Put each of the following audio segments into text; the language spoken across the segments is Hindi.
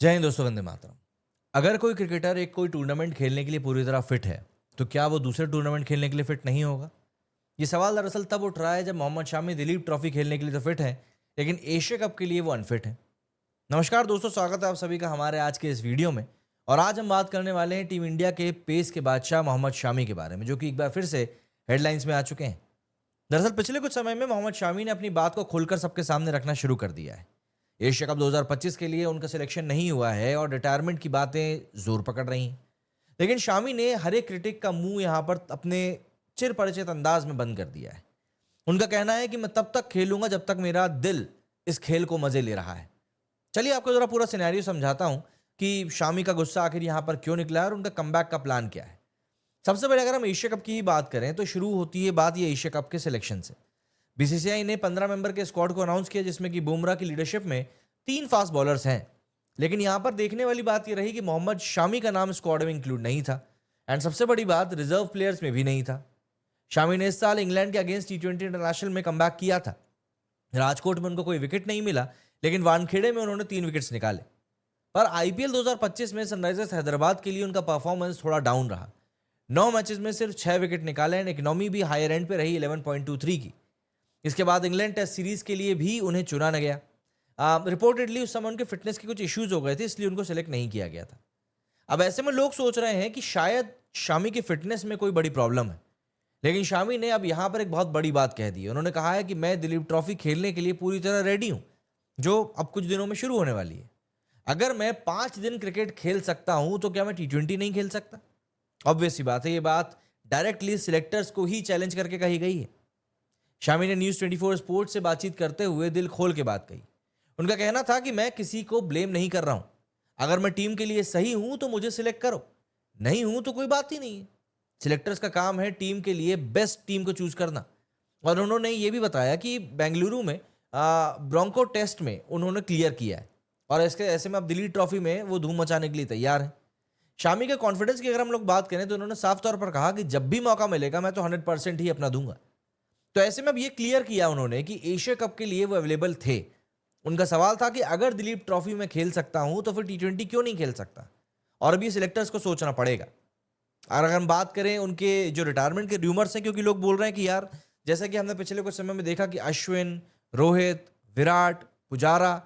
जय हिंद दोस्तों, वंदे मातरम। अगर कोई क्रिकेटर एक कोई टूर्नामेंट खेलने के लिए पूरी तरह फिट है, तो क्या वो दूसरे टूर्नामेंट खेलने के लिए फिट नहीं होगा? ये सवाल दरअसल तब उठ रहा है जब मोहम्मद शामी दिलीप ट्रॉफी खेलने के लिए तो फिट है, लेकिन एशिया कप के लिए वो अनफिट है। नमस्कार दोस्तों, स्वागत है आप सभी का हमारे आज के इस वीडियो में। और आज हम बात करने वाले हैं टीम इंडिया के पेस के बादशाह मोहम्मद शामी के बारे में, जो कि एक बार फिर से हेडलाइंस में आ चुके हैं। दरअसल पिछले कुछ समय में मोहम्मद शामी ने अपनी बात को खुलकर सबके सामने रखना शुरू कर दिया है। एशिया कप 2025 के लिए उनका सिलेक्शन नहीं हुआ है और रिटायरमेंट की बातें जोर पकड़ रही हैं। लेकिन शामी ने हर एक क्रिटिक का मुंह यहां पर अपने चिर परिचित अंदाज में बंद कर दिया है। उनका कहना है कि मैं तब तक खेलूंगा जब तक मेरा दिल इस खेल को मजे ले रहा है। चलिए आपको जरा पूरा सिनेरियो समझाता हूं कि शामी का गुस्सा आखिर यहां पर क्यों निकला है और उनका कमबैक का प्लान क्या है। सबसे पहले अगर हम एशिया कप की ही बात करें तो शुरू होती है बात ये एशिया कप के सिलेक्शन से। बीसीसीआई ने 15 मेंबर के स्क्वाड को अनाउंस किया, जिसमें कि बुमराह की लीडरशिप में 3 फास्ट बॉलर्स हैं। लेकिन यहां पर देखने वाली बात यह रही कि मोहम्मद शामी का नाम स्क्वाड में इंक्लूड नहीं था। एंड सबसे बड़ी बात, रिजर्व प्लेयर्स में भी नहीं था। शामी ने इस साल इंग्लैंड के अगेंस्ट टी20 इंटरनेशनल में कमबैक किया था। राजकोट में उनको कोई विकेट नहीं मिला, लेकिन वानखेड़े में उन्होंने 3 विकेट्स निकाले। पर आईपीएल 2025 में सनराइजर्स हैदराबाद के लिए उनका परफॉर्मेंस थोड़ा डाउन रहा। 9 मैचेस में सिर्फ 6 विकेट निकाले एंड इकोनॉमी भी हायर एंड पे रही 11.23 की। इसके बाद इंग्लैंड टेस्ट सीरीज के लिए भी उन्हें चुना न गया। रिपोर्टेडली उस समय उनके फिटनेस के कुछ इश्यूज हो गए थे, इसलिए उनको सेलेक्ट नहीं किया गया था। अब ऐसे में लोग सोच रहे हैं कि शायद शामी की फिटनेस में कोई बड़ी प्रॉब्लम है। लेकिन शामी ने अब यहां पर एक बहुत बड़ी बात कह दी है। उन्होंने कहा है कि मैं दिलीप ट्रॉफी खेलने के लिए पूरी तरह रेडी हूं, जो अब कुछ दिनों में शुरू होने वाली है। अगर मैं 5 दिन क्रिकेट खेल सकता हूं तो क्या मैं टी20 नहीं खेल सकता? ऑब्वियस सी बात है, ये बात डायरेक्टली सिलेक्टर्स को ही चैलेंज करके कही गई है। शामी ने न्यूज़ 24 स्पोर्ट्स से बातचीत करते हुए दिल खोल के बात कही। उनका कहना था कि मैं किसी को ब्लेम नहीं कर रहा हूं। अगर मैं टीम के लिए सही हूं तो मुझे सिलेक्ट करो, नहीं हूं तो कोई बात ही नहीं है। सिलेक्टर्स का काम है टीम के लिए बेस्ट टीम को चूज करना। और उन्होंने ये भी बताया कि बेंगलुरु में ब्रोंको टेस्ट में उन्होंने क्लियर किया है और इसके ऐसे में अब दिल्ली ट्रॉफी में वो धूम मचाने के लिए तैयार है। शामी के कॉन्फिडेंस की अगर हम लोग बात करें तो उन्होंने साफ तौर पर कहा कि जब भी मौका मिलेगा मैं तो 100% ही अपना दूंगा। तो ऐसे में अब ये क्लियर किया उन्होंने कि एशिया कप के लिए वो अवेलेबल थे। उनका सवाल था कि अगर दिलीप ट्रॉफी में खेल सकता हूं तो फिर टी20 क्यों नहीं खेल सकता? और अभी सिलेक्टर्स को सोचना पड़ेगा। और अगर हम बात करें उनके जो रिटायरमेंट के र्यूमर्स हैं, क्योंकि लोग बोल रहे हैं कि यार जैसा कि हमने पिछले कुछ समय में देखा कि अश्विन, रोहित, विराट, पुजारा,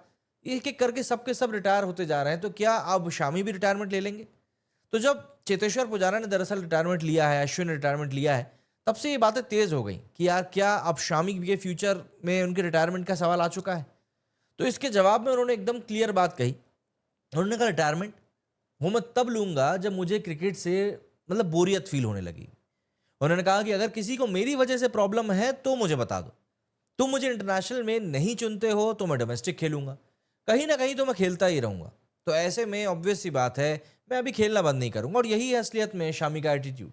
एक एक करके सबके सब रिटायर होते जा रहे हैं, तो क्या अब शामी भी रिटायरमेंट ले लेंगे? तो जब चेतेश्वर पुजारा ने दरअसल रिटायरमेंट लिया है, अश्विन ने रिटायरमेंट लिया है, तब से ये बातें तेज हो गई कि यार क्या अब शामी के फ्यूचर में उनके रिटायरमेंट का सवाल आ चुका है? तो इसके जवाब में उन्होंने एकदम क्लियर बात कही। उन्होंने कहा रिटायरमेंट वो मैं तब लूंगा जब मुझे क्रिकेट से बोरियत फील होने लगी। उन्होंने कहा कि अगर किसी को मेरी वजह से प्रॉब्लम है तो मुझे बता दो। तुम मुझे इंटरनेशनल में नहीं चुनते हो तो मैं डोमेस्टिक खेलूंगा, कहीं ना कहीं तो मैं खेलता ही रहूंगा। तो ऐसे में ऑब्वियस सी बात है, मैं अभी खेलना बंद नहीं करूंगा। और यही है असलियत में शामी का एटीट्यूड।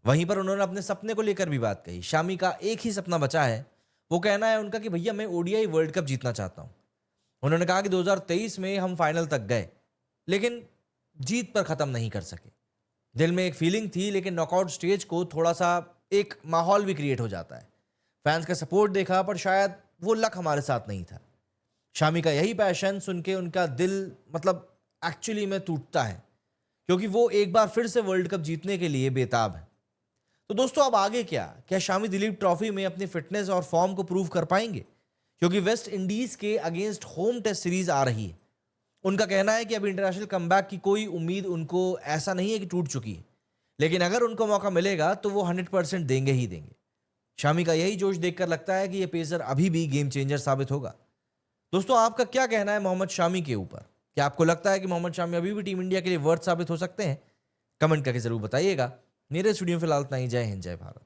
वहीं पर उन्होंने अपने सपने को लेकर भी बात कही। शामी का एक ही सपना बचा है, वो कहना है उनका कि भैया मैं ओडीआई वर्ल्ड कप जीतना चाहता हूं। उन्होंने कहा कि 2023 में हम फाइनल तक गए, लेकिन जीत पर खत्म नहीं कर सके। दिल में एक फीलिंग थी, लेकिन नॉकआउट स्टेज को थोड़ा सा एक माहौल भी क्रिएट हो जाता है। फैंस का सपोर्ट देखा, पर शायद वो लक हमारे साथ नहीं था। शामी का यही पैशन सुन के उनका दिल एक्चुअली में टूटता है, क्योंकि वो एक बार फिर से वर्ल्ड कप जीतने के लिए बेताब है। तो दोस्तों अब आगे क्या शामी दिलीप ट्रॉफी में अपनी फिटनेस और फॉर्म को प्रूव कर पाएंगे? क्योंकि वेस्ट इंडीज के अगेंस्ट होम टेस्ट सीरीज आ रही है। उनका कहना है कि अभी इंटरनेशनल कमबैक की कोई उम्मीद उनको ऐसा नहीं है कि टूट चुकी है, लेकिन अगर उनको मौका मिलेगा तो वो 100% देंगे ही देंगे। शामी का यही जोश देखकर लगता है कि ये पेसर अभी भी गेम चेंजर साबित होगा। दोस्तों आपका क्या कहना है मोहम्मद शामी के ऊपर? क्या आपको लगता है कि मोहम्मद शामी अभी भी टीम इंडिया के लिए वर्थ साबित हो सकते हैं? कमेंट करके जरूर बताइएगा। मेरे स्टूडियो में फिलहाल इतना ही। जय हिंद, जय भारत।